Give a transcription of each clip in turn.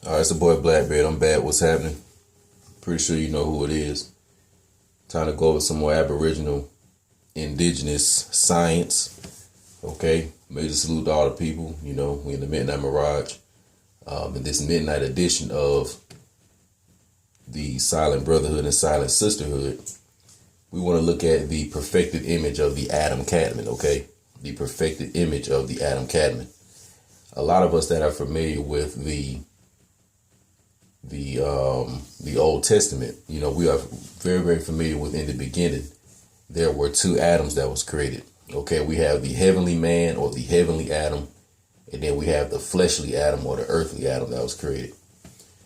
All right, it's the boy Blackbeard. I'm back. What's happening? Pretty sure you know who it is. Time to go over some more Aboriginal indigenous science. Okay, major salute to all the people. You know, we in the Midnight Mirage. In this midnight edition of the Silent Brotherhood and Silent Sisterhood, we want to look at the perfected image of the Adam Cadman. Okay, the perfected image of the Adam Cadman. A lot of us that are familiar with the Old Testament, you know, we are very, very familiar with in the beginning, there were two Adams that was created. Okay, we have the heavenly man or the heavenly Adam, and then we have the fleshly Adam or the earthly Adam that was created.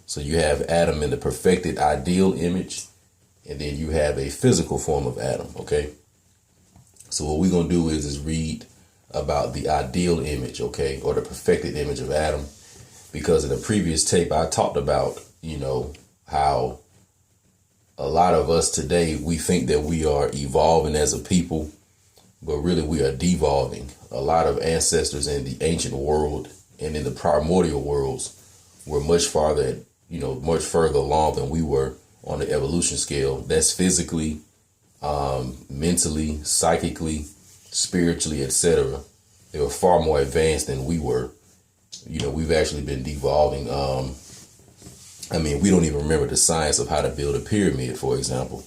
So you have Adam in the perfected ideal image, and then you have a physical form of Adam. Okay, so what we're going to do is read about the ideal image, okay, or the perfected image of Adam, because in the previous tape I talked about, you know, how a lot of us today, we think that we are evolving as a people, but really we are devolving. A lot of ancestors in the ancient world and in the primordial worlds were much farther, you know, much further along than we were on the evolution scale. That's physically, mentally, psychically, spiritually, etc. They were far more advanced than we were. You know, we've actually been devolving. I mean, we don't even remember the science of how to build a pyramid, for example.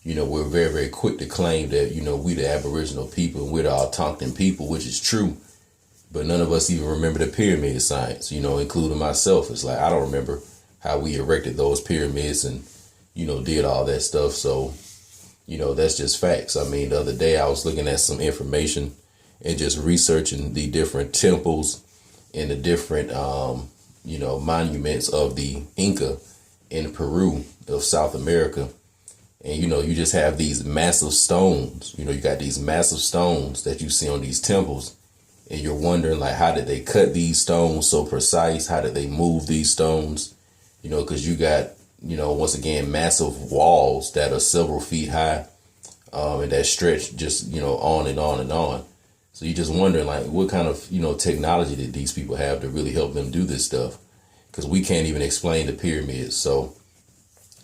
You know, we're very, very quick to claim that, you know, we the Aboriginal people and we're the Algonquin people, which is true. But none of us even remember the pyramid science, you know, including myself. It's like, I don't remember how we erected those pyramids and, you know, did all that stuff. So, you know, that's just facts. I mean, the other day I was looking at some information and just researching the different temples and the different, you know, monuments of the Inca in Peru of South America. And, you know, you just have these massive stones, you know, you got these massive stones that you see on these temples. And you're wondering, like, how did they cut these stones so precise? How did they move these stones? You know, because you got, you know, once again, massive walls that are several feet high, and that stretch just, you know, on and on and on. So you're just wondering, like, what kind of, you know, technology did these people have to really help them do this stuff? Because we can't even explain the pyramids. So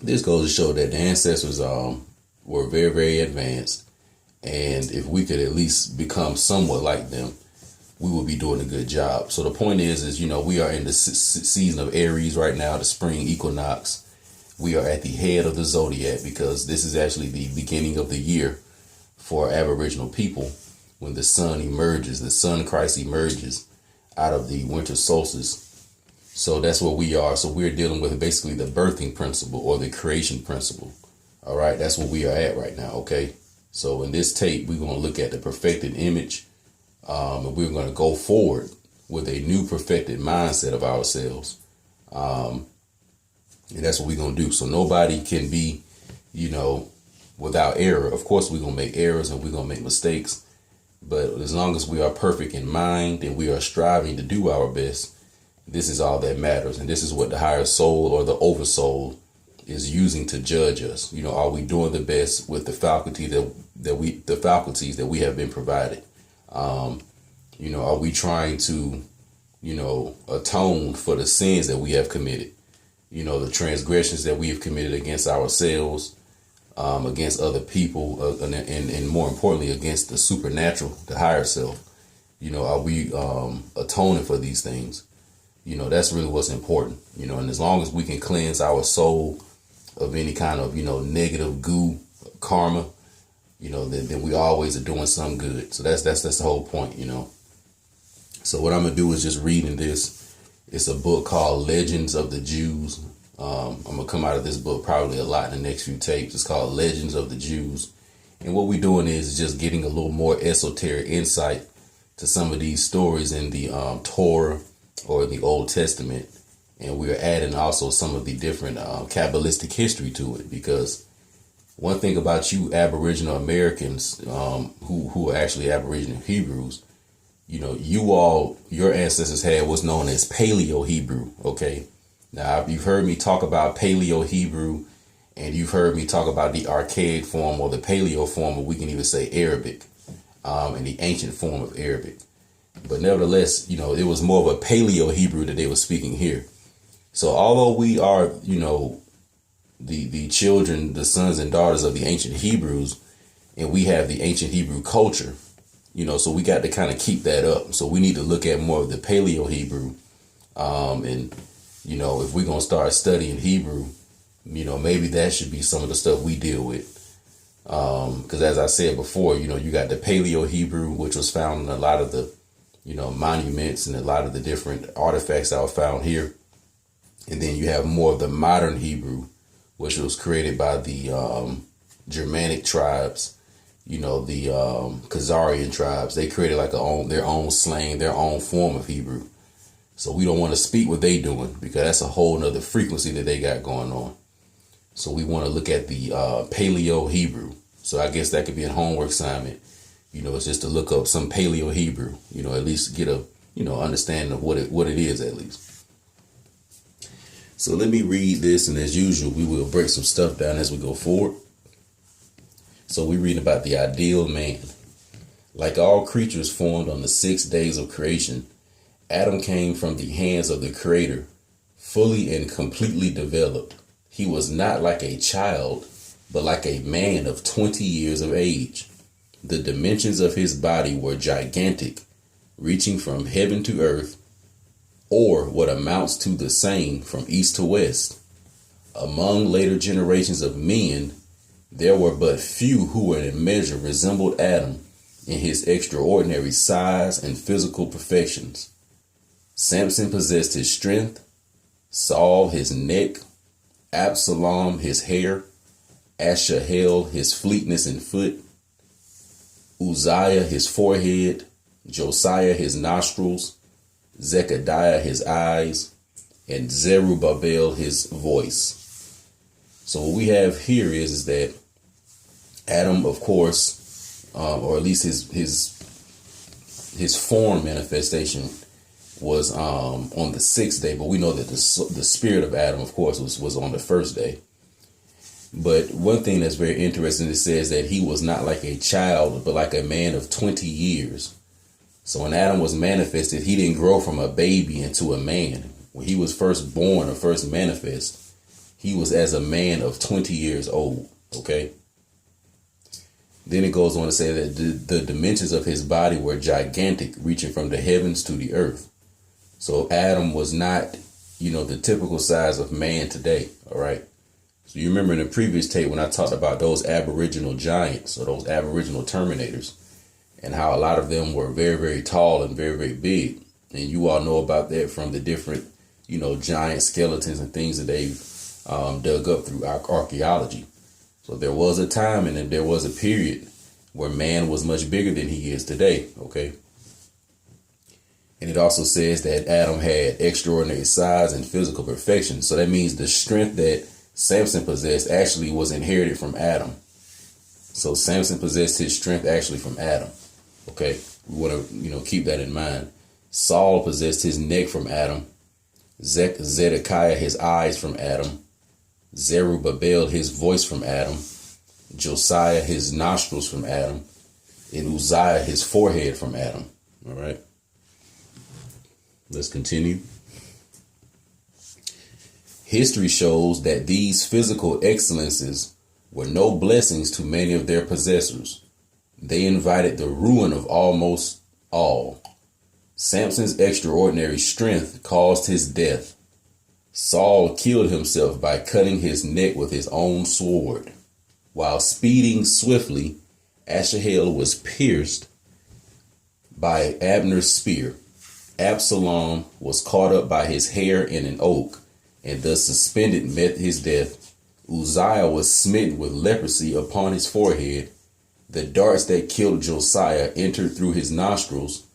this goes to show that the ancestors were very, very advanced. And if we could at least become somewhat like them, we will be doing a good job. So the point is, you know, we are in the season of Aries right now, the spring equinox. We are at the head of the zodiac because this is actually the beginning of the year for Aboriginal people. When the sun emerges, the sun Christ emerges out of the winter solstice. So that's what we are. So we're dealing with basically the birthing principle or the creation principle. All right. That's what we are at right now. OK, so in this tape, we're going to look at the perfected image. And we're going to go forward with a new perfected mindset of ourselves. And that's what we're going to do. So nobody can be, you know, without error. Of course, we're going to make errors and we're going to make mistakes. But as long as we are perfect in mind and we are striving to do our best, this is all that matters. And this is what the higher soul or the oversoul is using to judge us. You know, are we doing the best with the faculty the faculties that we have been provided? You know, are we trying to, you know, atone for the sins that we have committed? You know, the transgressions that we have committed against ourselves, against other people, and more importantly, against the supernatural, the higher self. You know, are we atoning for these things? You know, that's really what's important. You know, and as long as we can cleanse our soul of any kind of, you know, negative goo, karma, you know, then we always are doing something good. So that's the whole point, you know. So what I'm going to do is just reading this. It's a book called Legends of the Jews. I'm going to come out of this book probably a lot in the next few tapes. It's called Legends of the Jews. And what we're doing is just getting a little more esoteric insight to some of these stories in the Torah or the Old Testament. And we're adding also some of the different Kabbalistic history to it, because one thing about you Aboriginal Americans who are actually Aboriginal Hebrews, you know, your ancestors had what's known as Paleo Hebrew. OK, now you've heard me talk about Paleo Hebrew, and you've heard me talk about the archaic form or the Paleo form, or we can even say Arabic, and the ancient form of Arabic. But nevertheless, you know, it was more of a Paleo Hebrew that they were speaking here. So although we are, the children, the sons and daughters of the ancient Hebrews, and we have the ancient Hebrew culture, so we got to kind of keep that up. So we need to look at more of the Paleo Hebrew. And, if we're going to start studying Hebrew, maybe that should be some of the stuff we deal with. Because as I said before, you got the Paleo Hebrew, which was found in a lot of the, monuments and a lot of the different artifacts that were found here. And then you have more of the modern Hebrew, which was created by the Germanic tribes, the Khazarian tribes. They created like their own slang, their own form of Hebrew. So we don't want to speak what they doing, because that's a whole nother frequency that they got going on. So we want to look at the Paleo Hebrew. So I guess that could be a homework assignment. It's just to look up some Paleo Hebrew, at least get a, understanding of what it is at least. So let me read this, and as usual, we will break some stuff down as we go forward. So we read about the ideal man. Like all creatures formed on the 6 days of creation, Adam came from the hands of the Creator, fully and completely developed. He was not like a child, but like a man of 20 years of age. The dimensions of his body were gigantic, reaching from heaven to earth, or what amounts to the same from east to west. Among later generations of men, there were but few who in measure resembled Adam in his extraordinary size and physical perfections. Samson possessed his strength, Saul his neck, Absalom his hair, Ashahel his fleetness in foot, Uzziah his forehead, Josiah his nostrils, Zechariah his eyes, and Zerubbabel his voice. So what we have here is that Adam, of course, or at least his form manifestation was on the 6th day, but we know that the spirit of Adam, of course, was on the 1st day. But one thing that's very interesting, it says that he was not like a child, but like a man of 20 years. So when Adam was manifested, he didn't grow from a baby into a man. When he was first born or first manifest, he was as a man of 20 years old. Okay. Then it goes on to say that the dimensions of his body were gigantic, reaching from the heavens to the earth. So Adam was not, the typical size of man today. All right. So you remember in the previous tape when I talked about those Aboriginal giants or those Aboriginal terminators and how a lot of them were very, very tall and very, very big. And you all know about that from the different, giant skeletons and things that they've dug up through archaeology. So there was a time and there was a period where man was much bigger than he is today. Okay. And it also says that Adam had extraordinary size and physical perfection. So that means the strength that Samson possessed actually was inherited from Adam. So Samson possessed his strength actually from Adam. Okay. We want to, keep that in mind. Saul possessed his neck from Adam. Zedekiah his eyes from Adam. Zerubbabel his voice from Adam. Josiah his nostrils from Adam. And Uzziah his forehead from Adam. All right. Let's continue. History shows that these physical excellences were no blessings to many of their possessors. They invited the ruin of almost all. Samson's extraordinary strength caused his death. Saul killed himself by cutting his neck with his own sword. While speeding swiftly, Ashahel was pierced by Abner's spear. Absalom was caught up by his hair in an oak, and thus suspended met his death. Uzziah was smitten with leprosy upon his forehead. The darts that killed Josiah entered through his nostrils,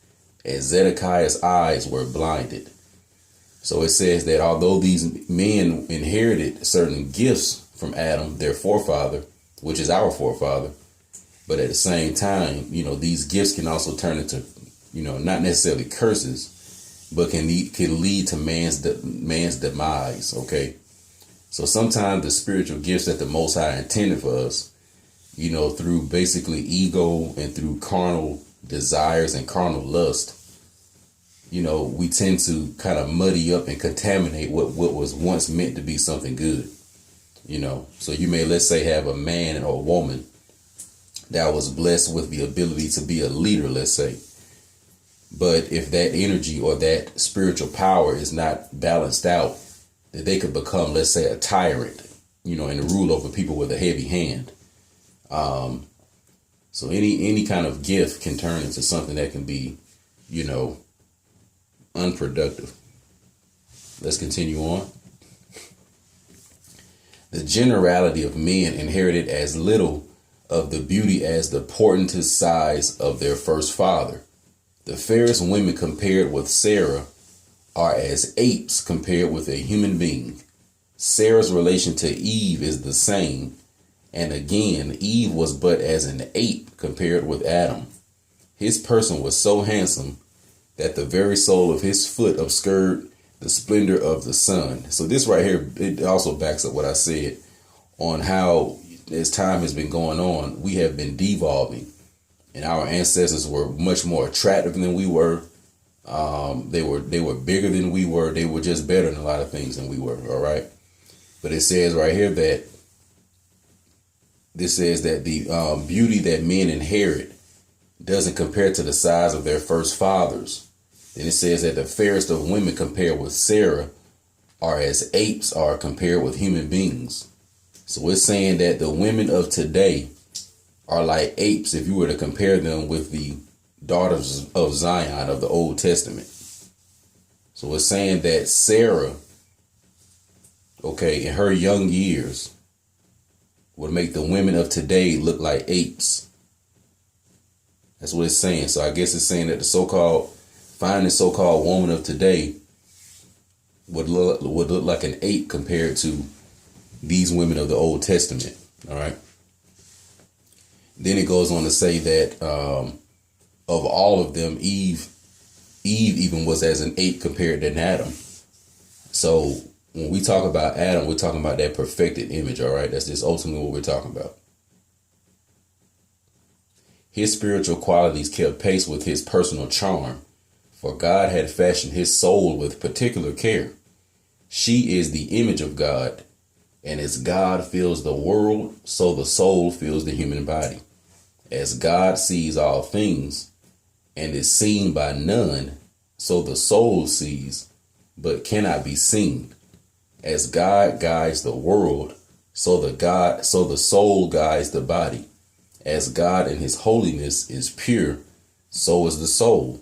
and Zedekiah's eyes were blinded. So it says that although these men inherited certain gifts from Adam, their forefather, which is our forefather, but at the same time, these gifts can also turn into, not necessarily curses, but can lead to man's demise. Okay. So sometimes the spiritual gifts that the Most High intended for us, through basically ego and through carnal desires and carnal lust, we tend to kind of muddy up and contaminate what was once meant to be something good. So you may, let's say, have a man or a woman that was blessed with the ability to be a leader, let's say. But if that energy or that spiritual power is not balanced out, that they could become, let's say, a tyrant, and rule over people with a heavy hand. So any kind of gift can turn into something that can be, unproductive. Let's continue on. The generality of men inherited as little of the beauty as the portentous size of their first father. The fairest women compared with Sarah are as apes compared with a human being. Sarah's relation to Eve is the same. And again, Eve was but as an ape compared with Adam. His person was so handsome that the very sole of his foot obscured the splendor of the sun. So this right here, it also backs up what I said on how, as time has been going on, we have been devolving, and our ancestors were much more attractive than we were. They were bigger than we were. They were just better in a lot of things than we were. All right. But it says right here that the beauty that men inherit doesn't compare to the size of their first fathers. Then it says that the fairest of women compared with Sarah are as apes are compared with human beings. So it's saying that the women of today are like apes if you were to compare them with the daughters of Zion of the Old Testament. So it's saying that Sarah, in her young years, would make the women of today look like apes. That's what it's saying. So I guess it's saying that the so-called woman of today would look like an ape compared to these women of the Old Testament. All right. Then it goes on to say that of all of them, Eve even was as an ape compared to Adam. So when we talk about Adam, we're talking about that perfected image. All right. That's just ultimately what we're talking about. His spiritual qualities kept pace with his personal charm, for God had fashioned his soul with particular care. She is the image of God, and as God fills the world, so the soul fills the human body. As God sees all things and is seen by none, so the soul sees, but cannot be seen. As God guides the world, so the soul guides the body. As God in his holiness is pure, so is the soul.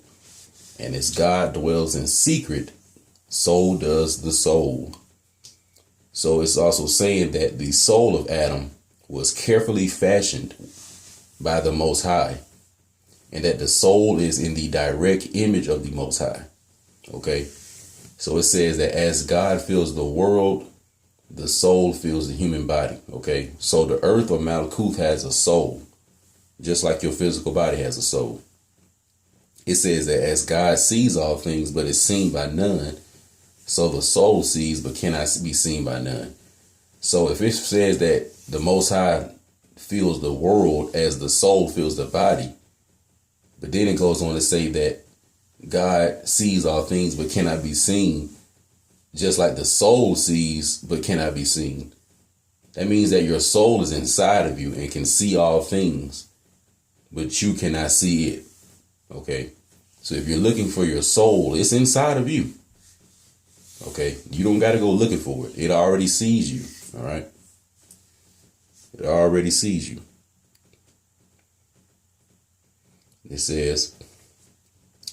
And as God dwells in secret, so does the soul. So it's also saying that the soul of Adam was carefully fashioned by the Most High, and that the soul is in the direct image of the Most High. Okay. So it says that as God fills the world, the soul fills the human body. Okay. So the earth or Malkuth has a soul, just like your physical body has a soul. It says that as God sees all things, but is seen by none, so the soul sees, but cannot be seen by none. So if it says that the Most High feels the world as the soul feels the body, but then it goes on to say that God sees all things, but cannot be seen, just like the soul sees, but cannot be seen. That means that your soul is inside of you and can see all things, but you cannot see it. Okay. So if you're looking for your soul, it's inside of you. Okay. You don't got to go looking for it. It already sees you. All right. It already sees you. It says,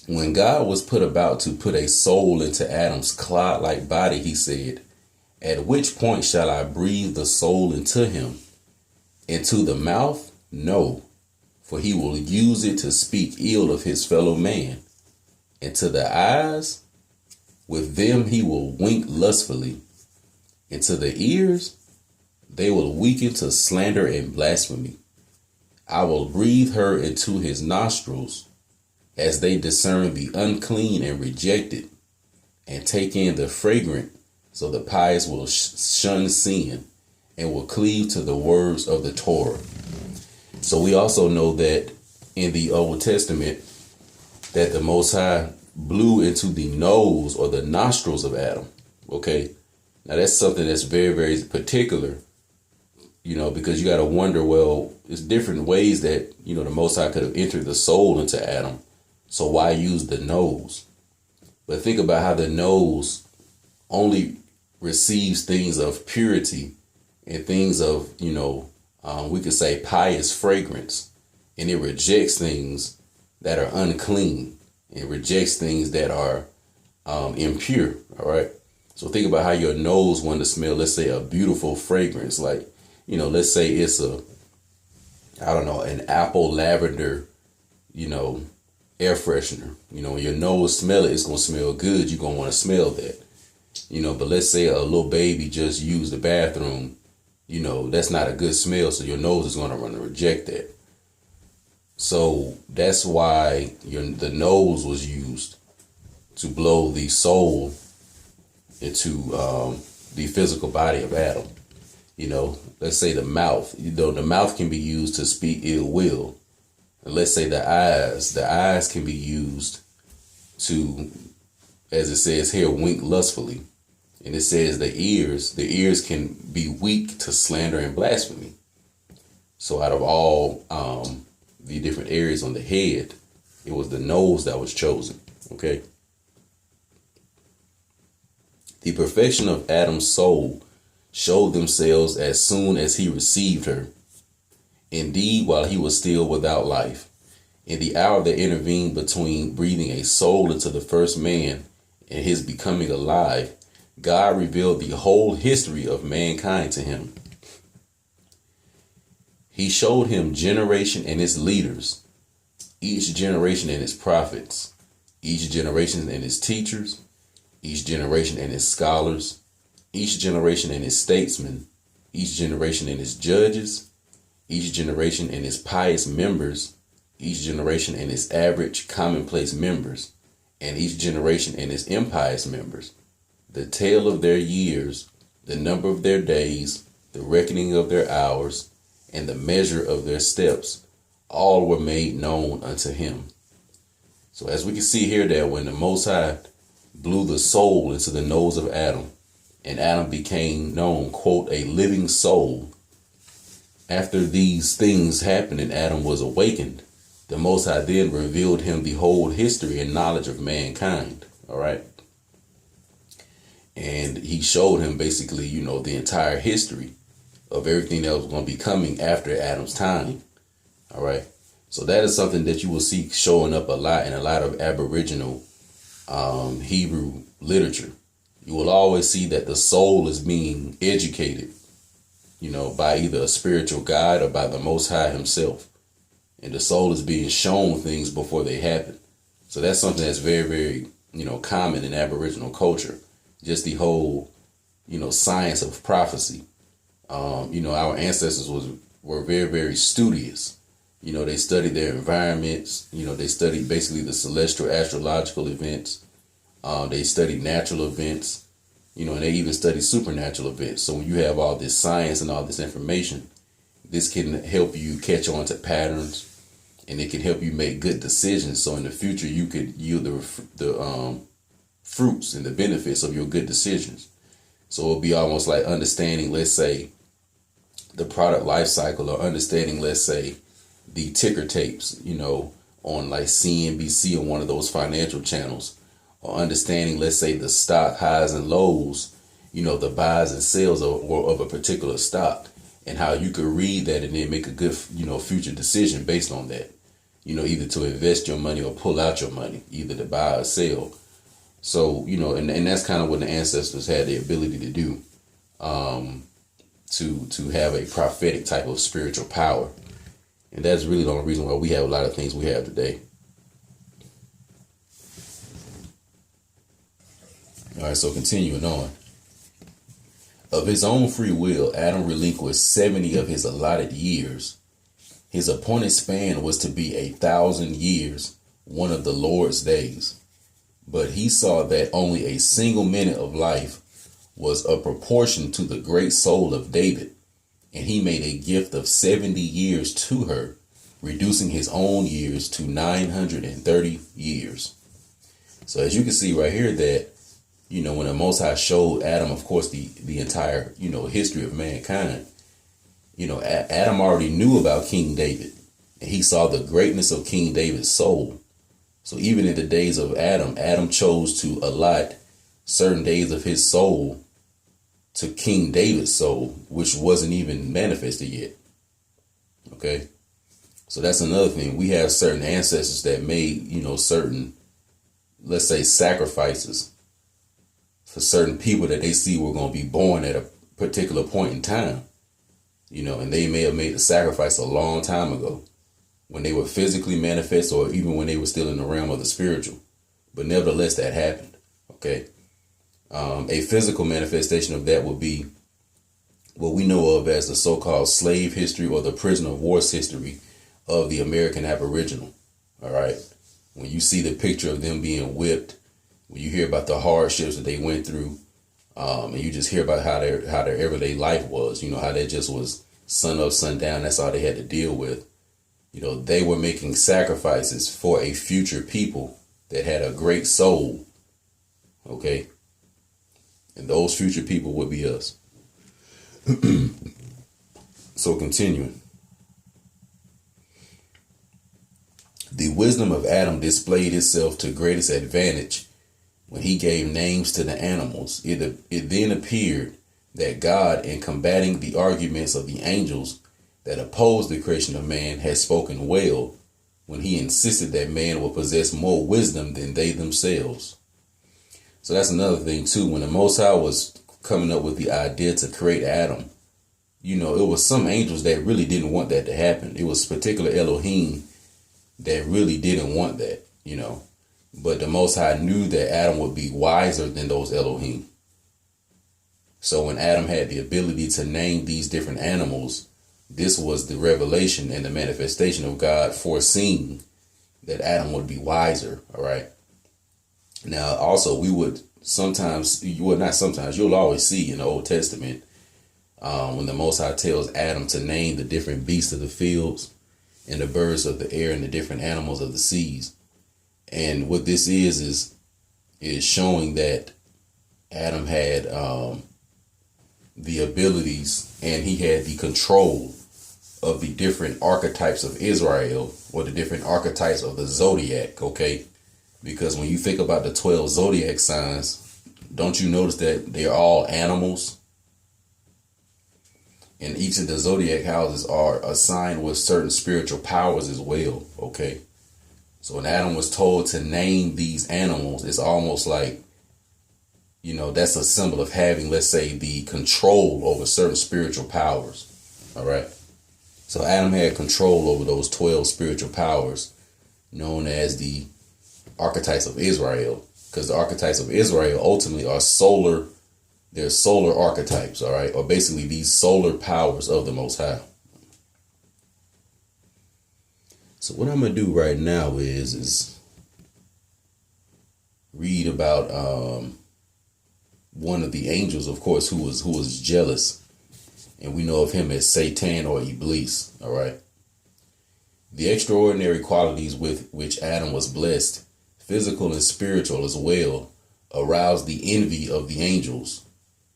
when God was about to put a soul into Adam's clod-like body, he said, at which point shall I breathe the soul into him? Into the mouth? No, for he will use it to speak ill of his fellow man. Into the eyes? With them he will wink lustfully. Into the ears? They will weaken to slander and blasphemy. I will breathe her into his nostrils, as they discern the unclean and rejected, and take in the fragrant, so the pious will shun sin and will cleave to the words of the Torah. So we also know that in the Old Testament, that the Most High blew into the nose or the nostrils of Adam. Okay. Now that's something that's very, very particular, because you got to wonder, well, it's different ways that, the Most High could have entered the soul into Adam. So why use the nose? But think about how the nose only receives things of purity and things of, we could say pious fragrance, and it rejects things that are unclean. It rejects things that are impure. All right. So think about how your nose want to smell, let's say, a beautiful fragrance, like, let's say it's an apple lavender, air freshener. When your nose smell it, it's going to smell good. You're going to want to smell that, but let's say a little baby just used the bathroom, that's not a good smell. So your nose is going to want to reject that. So that's why the nose was used to blow the soul into the physical body of Adam. Let's say the mouth, the mouth can be used to speak ill will. And let's say the eyes can be used to, as it says here, wink lustfully. And it says the ears can be weak to slander and blasphemy. So out of all the different areas on the head, it was the nose that was chosen. Okay. The perfection of Adam's soul showed themselves as soon as he received her. Indeed, while he was still without life, in the hour that intervened between breathing a soul into the first man and his becoming alive, God revealed the whole history of mankind to him. He showed him generation and its leaders, each generation and its prophets, each generation and its teachers, each generation and its scholars, each generation and its statesmen, each generation and its judges, each generation and its pious members, each generation and its average commonplace members, and each generation and its impious members, the tale of their years, the number of their days, the reckoning of their hours, and the measure of their steps, all were made known unto him. So as we can see here, that when the Most High blew the soul into the nose of Adam, and Adam became known, quote, a living soul. After these things happened and Adam was awakened, the Most High then revealed him the whole history and knowledge of mankind. All right. And he showed him basically, the entire history of everything that was going to be coming after Adam's time. All right. So that is something that you will see showing up a lot in a lot of Aboriginal Hebrew literature. You will always see that the soul is being educated, by either a spiritual guide or by the Most High himself. And the soul is being shown things before they happen. So that's something that's very, very, common in Aboriginal culture. Just the whole, science of prophecy. Our ancestors were very, very studious. They studied their environments. They studied basically the celestial astrological events. They studied natural events, and they even studied supernatural events. So when you have all this science and all this information, this can help you catch on to patterns, and it can help you make good decisions. So in the future, you could yield the fruits and the benefits of your good decisions. So it'll be almost like understanding, let's say, the product life cycle, or understanding, let's say, the ticker tapes, on like CNBC on one of those financial channels, or understanding, let's say, the stock highs and lows, the buys and sales of a particular stock, and how you could read that and then make a good, future decision based on that, either to invest your money or pull out your money, either to buy or sell. So, and that's kind of what the ancestors had the ability to do, to have a prophetic type of spiritual power. And that's really the only reason why we have a lot of things we have today. All right, so continuing on. Of his own free will, Adam relinquished 70 of his allotted years. His appointed span was to be 1,000 years, one of the Lord's days. But he saw that only a single minute of life was a proportion to the great soul of David, and he made a gift of 70 years to her, reducing his own years to 930 years. So as you can see right here that, when the Most High showed Adam, of course, the entire, history of mankind, Adam already knew about King David. And he saw the greatness of King David's soul. So even in the days of Adam chose to allot certain days of his soul to King David's soul, which wasn't even manifested yet. Okay. So that's another thing. We have certain ancestors that made, certain, let's say, sacrifices for certain people that they see were going to be born at a particular point in time, and they may have made the sacrifice a long time ago when they were physically manifest, or even when they were still in the realm of the spiritual. But nevertheless, that happened. Okay. A physical manifestation of that would be what we know of as the so-called slave history or the prisoner of war history of the American Aboriginal. All right. When you see the picture of them being whipped, when you hear about the hardships that they went through, and you just hear about how their everyday life was, how that just was sun up, sun down. That's all they had to deal with. They were making sacrifices for a future people that had a great soul. Okay. And those future people would be us. So continuing. The wisdom of Adam displayed itself to greatest advantage when he gave names to the animals. It then appeared that God, in combating the arguments of the angels that opposed the creation of man, had spoken well when he insisted that man will possess more wisdom than they themselves. So that's another thing too. When the Most High was coming up with the idea to create Adam, it was some angels that really didn't want that to happen. It was particular Elohim that really didn't want that, But the Most High knew that Adam would be wiser than those Elohim. So when Adam had the ability to name these different animals, this was the revelation and the manifestation of God foreseeing that Adam would be wiser. All right. Now, also, we would sometimes, you'll always see in the Old Testament, when the Most High tells Adam to name the different beasts of the fields and the birds of the air and the different animals of the seas. And what this is showing that Adam had the abilities and he had the control of the different archetypes of Israel, or the different archetypes of the zodiac. Okay. Because when you think about the 12 zodiac signs, don't you notice that they're all animals? And each of the zodiac houses are assigned with certain spiritual powers as well. Okay. So when Adam was told to name these animals, it's almost like, that's a symbol of having, let's say, the control over certain spiritual powers. All right. So Adam had control over those 12 spiritual powers known as the Archetypes of Israel, because the Archetypes of Israel ultimately are solar. They're solar archetypes. All right. Or basically these solar powers of the Most High. So what I'm going to do right now is read about one of the angels, of course, who was jealous. And we know of him as Satan or Iblis. All right. The extraordinary qualities with which Adam was blessed, physical and spiritual as well, aroused the envy of the angels.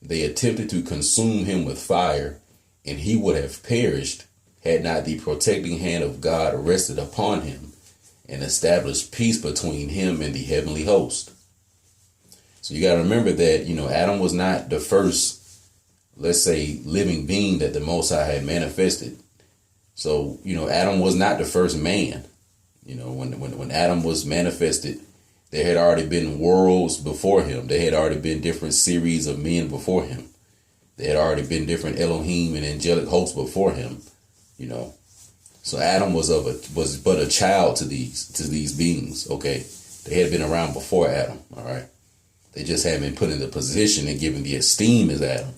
They attempted to consume him with fire, and he would have perished had not the protecting hand of God rested upon him and established peace between him and the heavenly host. So you got to remember that, Adam was not the first, let's say, living being that the Most High had manifested. So, Adam was not the first man. When Adam was manifested, there had already been worlds before him. There had already been different series of men before him. There had already been different Elohim and angelic hosts before him. So Adam was but a child to these beings. Okay, they had been around before Adam. All right, they just hadn't been put in the position and given the esteem as Adam,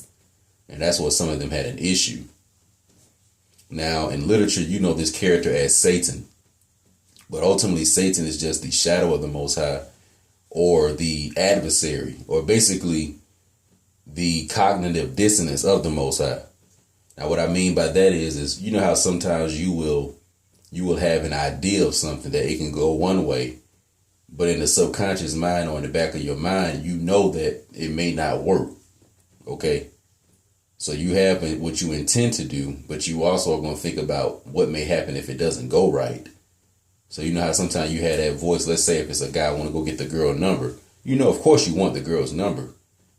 and that's what some of them had an issue. Now in literature, this character as Satan, but ultimately Satan is just the shadow of the Most High, or the adversary, or basically the cognitive dissonance of the Most High. Now, what I mean by that is how sometimes you will have an idea of something that it can go one way, But in the subconscious mind or in the back of your mind, you know that it may not work. Okay. So you have what you intend to do, but you also are going to think about what may happen if it doesn't go right. So you know how sometimes you have that voice, let's say if it's a guy want to go get the girl number, you know, of course you want the girl's number,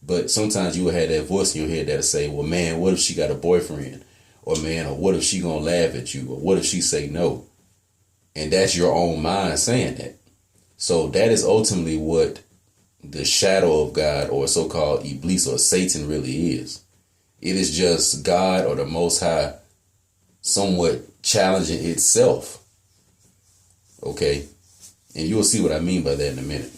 but sometimes you will have that voice in your head that'll say, well, man, what if she got a boyfriend? Or man, or what if she going to laugh at you? Or what if she say no? And that's your own mind saying that. So that is ultimately what the shadow of God or so-called Iblis or Satan really is. It is just God or the Most High somewhat challenging itself. Okay. And you'll see what I mean by that in a minute.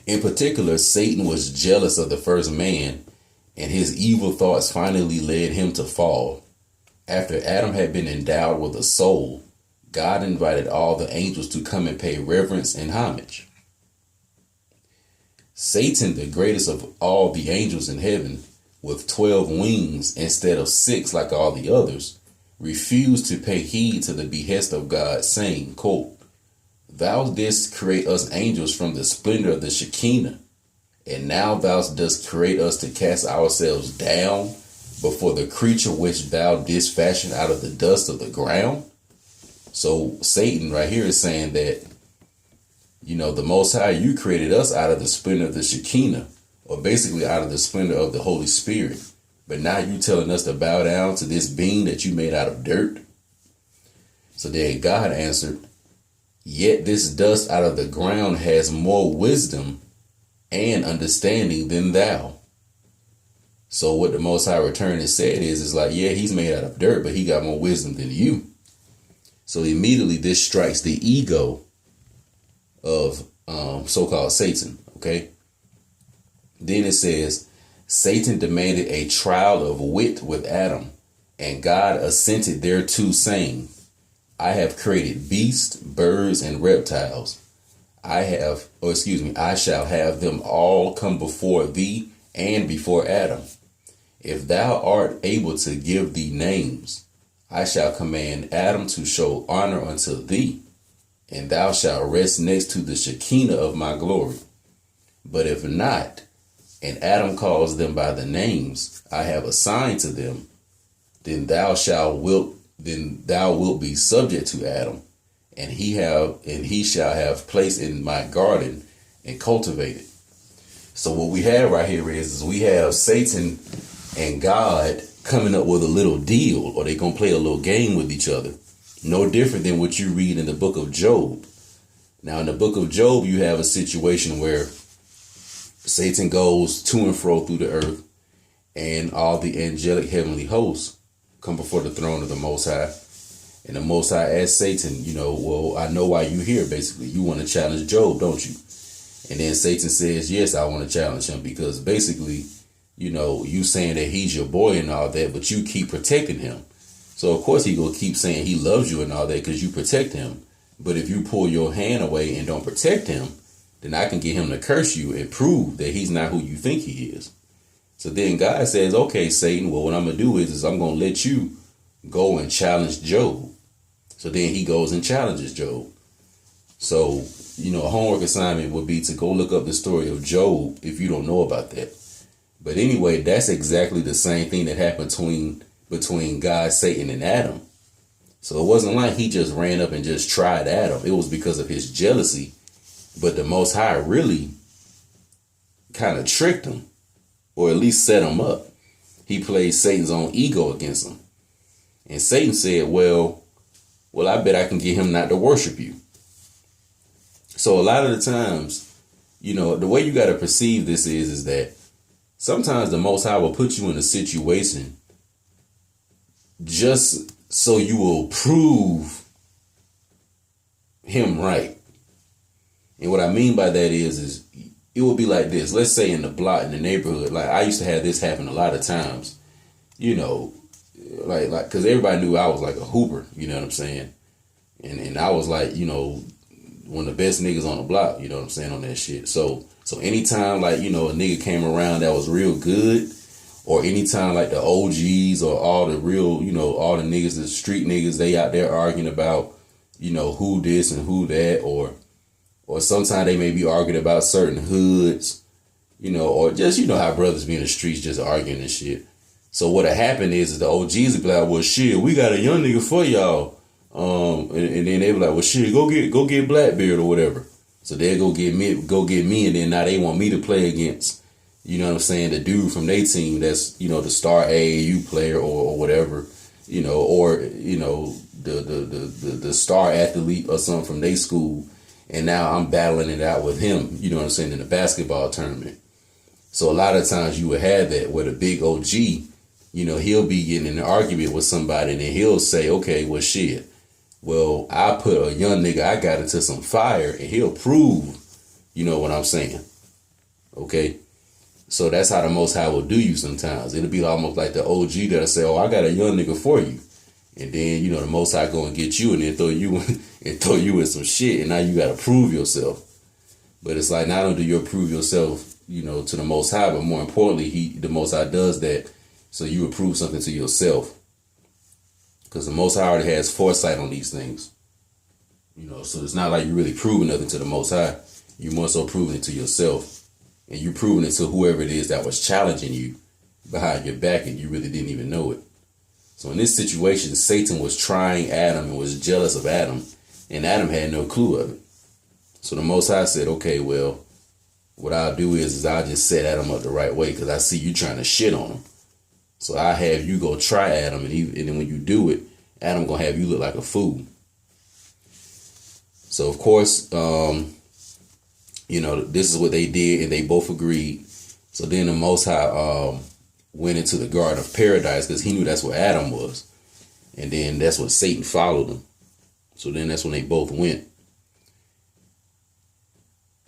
In particular, Satan was jealous of the first man, and his evil thoughts finally led him to fall. After Adam had been endowed with a soul, God invited all the angels to come and pay reverence and homage. Satan, the greatest of all the angels in heaven, with 12 wings instead of 6 like all the others, refused to pay heed to the behest of God, saying, quote, "Thou didst create us angels from the splendor of the Shekinah, and now thou dost create us to cast ourselves down before the creature which thou didst fashion out of the dust of the ground." So Satan right here is saying that, you know, the Most High, you created us out of the splendor of the Shekinah, or basically out of the splendor of the Holy Spirit. But now you telling us to bow down to this being that you made out of dirt. So then God answered, "Yet this dust out of the ground has more wisdom and understanding than thou." So what the Most High returned and said is like, yeah, he's made out of dirt, but he got more wisdom than you. So immediately this strikes the ego of so-called Satan. Okay. Then it says, Satan demanded a trial of wit with Adam, and God assented thereto, saying, "I have created beasts, birds, and reptiles. I shall have them all come before thee and before Adam. If thou art able to give thee names, I shall command Adam to show honor unto thee, and thou shalt rest next to the Shekinah of my glory. But if not, and Adam calls them by the names I have assigned to them, then thou wilt be subject to Adam, and he shall have place in my garden and cultivate it." So what we have right here is we have Satan and God coming up with a little deal, or they gonna play a little game with each other. No different than what you read in the book of Job. Now in the book of Job, you have a situation where Satan goes to and fro through the earth, and all the angelic heavenly hosts come before the throne of the Most High. And the Most High asks Satan, well, I know why you're here. Basically, you want to challenge Job, don't you? And then Satan says, yes, I want to challenge him, because basically, you saying that he's your boy and all that, but you keep protecting him. So of course he gonna keep saying he loves you and all that because you protect him. But if you pull your hand away and don't protect him, then I can get him to curse you and prove that he's not who you think he is. So then God says, okay, Satan, well, what I'm going to do is I'm going to let you go and challenge Job. So then he goes and challenges Job. So, a homework assignment would be to go look up the story of Job if you don't know about that. But anyway, that's exactly the same thing that happened between God, Satan, and Adam. So it wasn't like he just ran up and just tried Adam. It was because of his jealousy. But the Most High really kind of tricked him, or at least set him up. He played Satan's own ego against him. And Satan said, well, I bet I can get him not to worship you. So a lot of the times, the way you got to perceive this is that sometimes the Most High will put you in a situation just so you will prove him right. And what I mean by that is it will be like this. Let's say in the neighborhood, like I used to have this happen a lot of times, like, cause everybody knew I was like a hooper, you know what I'm saying? And I was like, one of the best niggas on the block, you know what I'm saying, on that shit. So anytime like, a nigga came around that was real good, or anytime like the OGs or all the real, all the niggas, the street niggas, they out there arguing about, who this and who that, or Or sometimes they may be arguing about certain hoods, or just, how brothers be in the streets just arguing and shit. So what'll happen is the OGs will be like, well, shit, we got a young nigga for y'all. And then they be like, well, shit, go get Blackbeard or whatever. So they'll go get me, and then now they want me to play against, the dude from their team that's, the star AAU player or whatever, or the star athlete or something from their school. And now I'm battling it out with him, in the basketball tournament. So a lot of times you would have that where the big OG, he'll be getting in an argument with somebody, and then he'll say, okay, well, shit. Well, I put a young nigga I got into some fire, and he'll prove, what I'm saying. Okay? So that's how the Most High will do you sometimes. It'll be almost like the OG that'll say, oh, I got a young nigga for you. And then, the Most High go and get you and then throw you in some shit, and now you got to prove yourself. But it's like, not only do you prove yourself, to the Most High, but more importantly, the Most High does that so you will prove something to yourself. Because the Most High already has foresight on these things. So it's not like you're really proving nothing to the Most High. You're more so proving it to yourself. And you're proving it to whoever it is that was challenging you behind your back, and you really didn't even know it. So in this situation, Satan was trying Adam and was jealous of Adam, and Adam had no clue of it. So the Most High said, okay, well, what I'll do is I'll just set Adam up the right way, because I see you trying to shit on him. So I have you go try Adam, and then when you do it, Adam gonna have you look like a fool. So of course, this is what they did, and they both agreed. So then the Most High went into the Garden of Paradise, because he knew that's where Adam was, and then that's what Satan followed him. So then that's when they both went.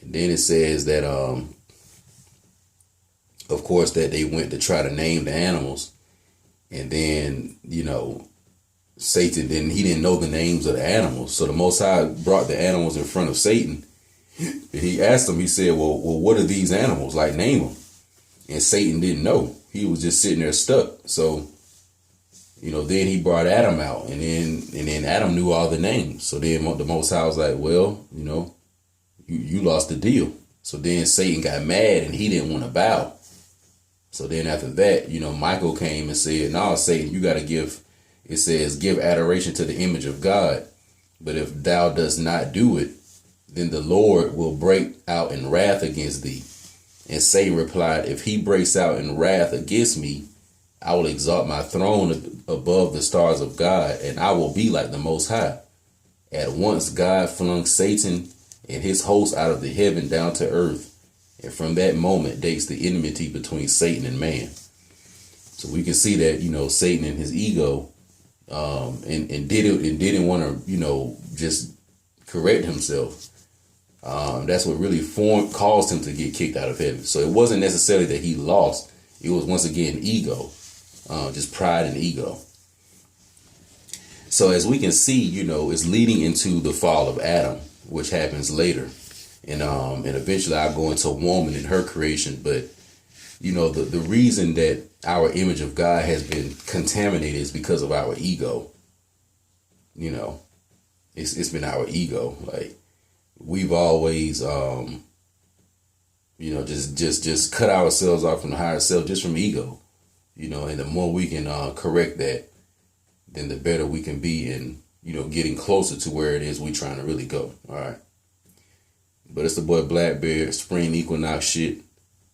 And then it says that of course, that they went to try to name the animals. And then, Satan, he didn't know the names of the animals. So the Most High brought the animals in front of Satan. And he asked him, he said, well, what are these animals? Like, name them. And Satan didn't know. He was just sitting there stuck. So, then he brought Adam out. And then Adam knew all the names. So then the Most High was like, well, you lost the deal. So then Satan got mad, and he didn't want to bow. So then after that, Michael came and said, no, Satan, you got to give adoration to the image of God. But if thou dost not do it, then the Lord will break out in wrath against thee. And Satan replied, if he breaks out in wrath against me, I will exalt my throne above the stars of God, and I will be like the Most High. At once God flung Satan and his host out of the heaven down to earth. And from that moment dates the enmity between Satan and man. So we can see that, Satan and his ego and didn't want to, just correct himself. That's what really caused him to get kicked out of heaven. So it wasn't necessarily that he lost. It was, once again, ego, just pride and ego. So as we can see, it's leading into the fall of Adam, which happens later. And eventually I'll go into woman and her creation. But, the reason that our image of God has been contaminated is because of our ego. It's been our ego. Like, we've always, just cut ourselves off from the higher self just from ego. And the more we can correct that, then the better we can be in, getting closer to where it is we trying to really go. All right. But it's the boy Blackbeard, spring equinox shit.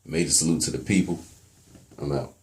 Major salute to the people. I'm out.